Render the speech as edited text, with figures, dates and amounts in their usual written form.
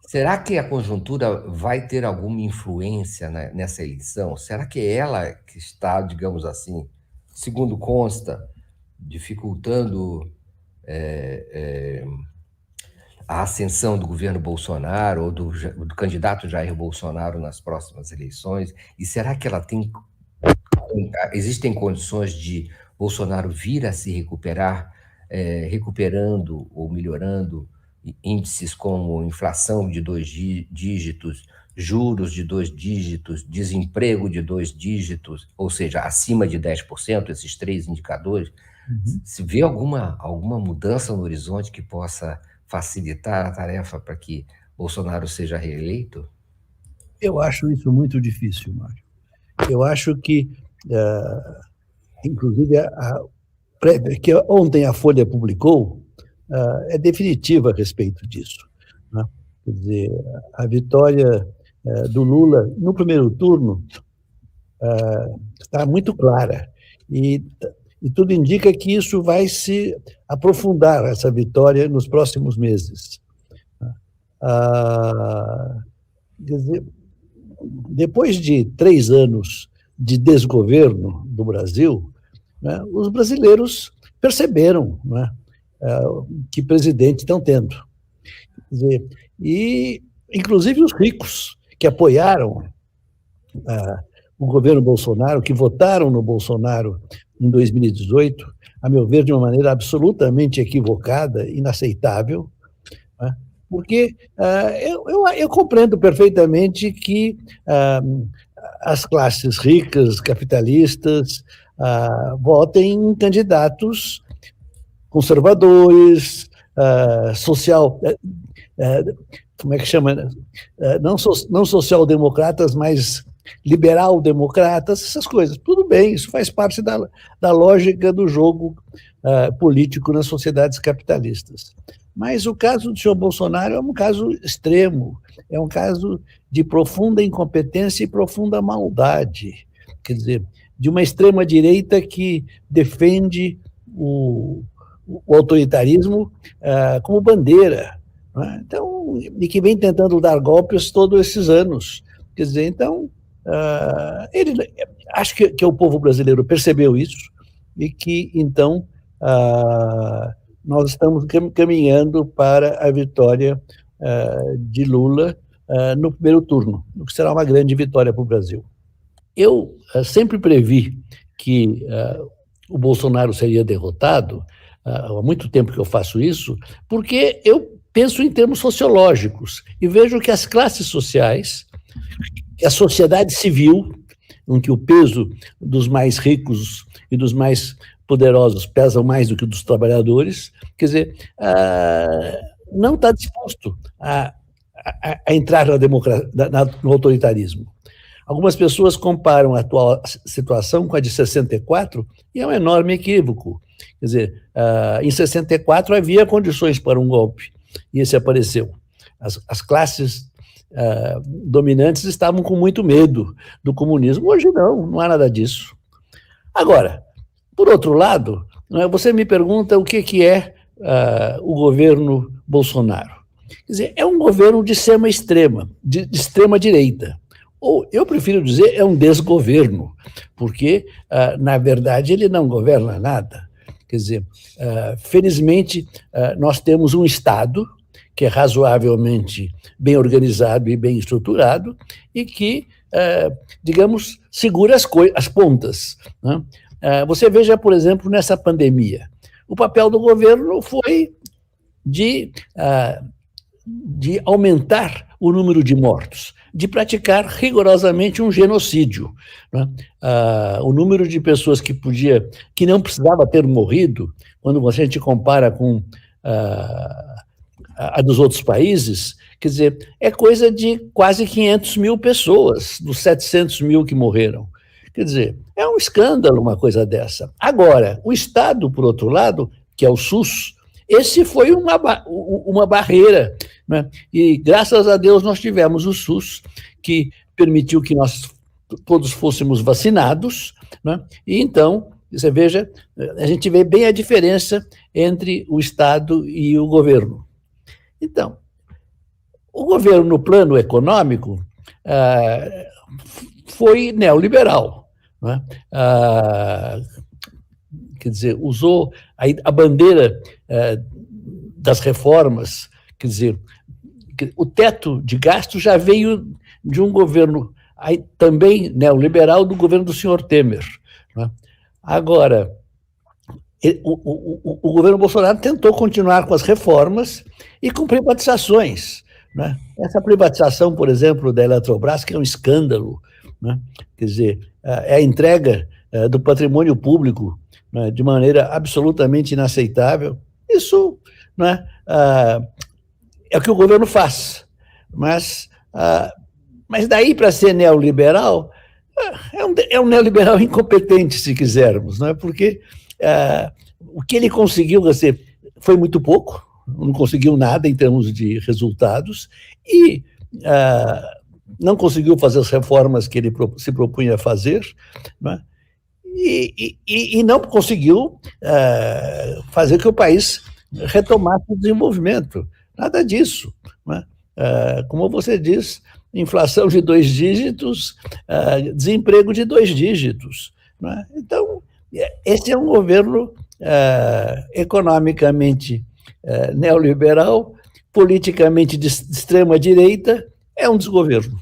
Será que a conjuntura vai ter alguma influência nessa eleição? Será que é ela que está, digamos assim, segundo consta, dificultando a ascensão do governo Bolsonaro ou do candidato Jair Bolsonaro nas próximas eleições? E será que ela tem, existem condições de Bolsonaro vir a se recuperar, recuperando ou melhorando índices como inflação de dois dígitos, juros de dois dígitos, desemprego de dois dígitos, ou seja, acima de 10%, esses três indicadores? Uhum. Se vê alguma mudança no horizonte que possa facilitar a tarefa para que Bolsonaro seja reeleito? Eu acho isso muito difícil, Mário. Eu acho que, inclusive, que ontem a Folha publicou, é definitiva a respeito disso, né? Quer dizer, a vitória do Lula no primeiro turno está muito clara. E tudo indica que isso vai se aprofundar, essa vitória, nos próximos meses. Quer dizer, depois de 3 anos de desgoverno do Brasil, né, os brasileiros perceberam, né, que presidente estão tendo. Quer dizer, e, inclusive, os ricos que apoiaram o governo Bolsonaro, que votaram no Bolsonaro em 2018, a meu ver, de uma maneira absolutamente equivocada, inaceitável, né? Porque eu compreendo perfeitamente que as classes ricas, capitalistas, votem em candidatos conservadores, social, como é que chama? Não social-democratas, mas liberal-democratas, essas coisas. Tudo bem, isso faz parte da lógica do jogo político nas sociedades capitalistas. Mas o caso do senhor Bolsonaro é um caso extremo, é um caso de profunda incompetência e profunda maldade. Quer dizer, de uma extrema-direita que defende o autoritarismo como bandeira, né? Então, e que vem tentando dar golpes todos esses anos. Quer dizer, então, acho que o povo brasileiro percebeu isso e que, então, nós estamos caminhando para a vitória de Lula no primeiro turno, o que será uma grande vitória para o Brasil. Eu sempre previ que o Bolsonaro seria derrotado, há muito tempo que eu faço isso, porque eu penso em termos sociológicos e vejo que as classes sociais, a sociedade civil, em que o peso dos mais ricos e dos mais poderosos pesa mais do que o dos trabalhadores, quer dizer, não está disposto a entrar no autoritarismo. Algumas pessoas comparam a atual situação com a de 64 e é um enorme equívoco. Quer dizer, em 64 havia condições para um golpe e esse apareceu. As classes dominantes estavam com muito medo do comunismo. Hoje não há nada disso. Agora, por outro lado, você me pergunta o que é o governo Bolsonaro. Quer dizer, é um governo de extrema direita. Ou, eu prefiro dizer, é um desgoverno, porque, na verdade, ele não governa nada. Quer dizer, felizmente, nós temos um Estado que é razoavelmente bem organizado e bem estruturado e que, digamos, segura as pontas, né? Você veja, por exemplo, nessa pandemia, o papel do governo foi de aumentar o número de mortos, de praticar rigorosamente um genocídio, né? O número de pessoas que não precisava ter morrido, quando a gente compara com a dos outros países, quer dizer, é coisa de quase 500 mil pessoas, dos 700 mil que morreram. Quer dizer, é um escândalo uma coisa dessa. Agora, o Estado, por outro lado, que é o SUS, esse foi uma barreira, né? E, graças a Deus, nós tivemos o SUS, que permitiu que nós todos fôssemos vacinados, né? E, então, você veja, a gente vê bem a diferença entre o Estado e o governo. Então, O governo, no plano econômico, foi neoliberal, né? Quer dizer, usou a bandeira das reformas, quer dizer, o teto de gasto já veio de um governo também neoliberal, do governo do senhor Temer, né? Agora, o governo Bolsonaro tentou continuar com as reformas e com privatizações, né? Essa privatização, por exemplo, da Eletrobras, que é um escândalo, né? Quer dizer, é a entrega do patrimônio público, né, de maneira absolutamente inaceitável. Isso, né, é o que o governo faz, mas daí para ser neoliberal, é um neoliberal incompetente, se quisermos, né? Porque o que ele conseguiu foi muito pouco, não conseguiu nada em termos de resultados, e não conseguiu fazer as reformas que ele se propunha a fazer, né? E não conseguiu fazer que o país retomasse o desenvolvimento. Nada disso, né? Como você diz, inflação de 2 dígitos, desemprego de 2 dígitos, né? Então, esse é um governo economicamente neoliberal, politicamente de extrema-direita, é um desgoverno.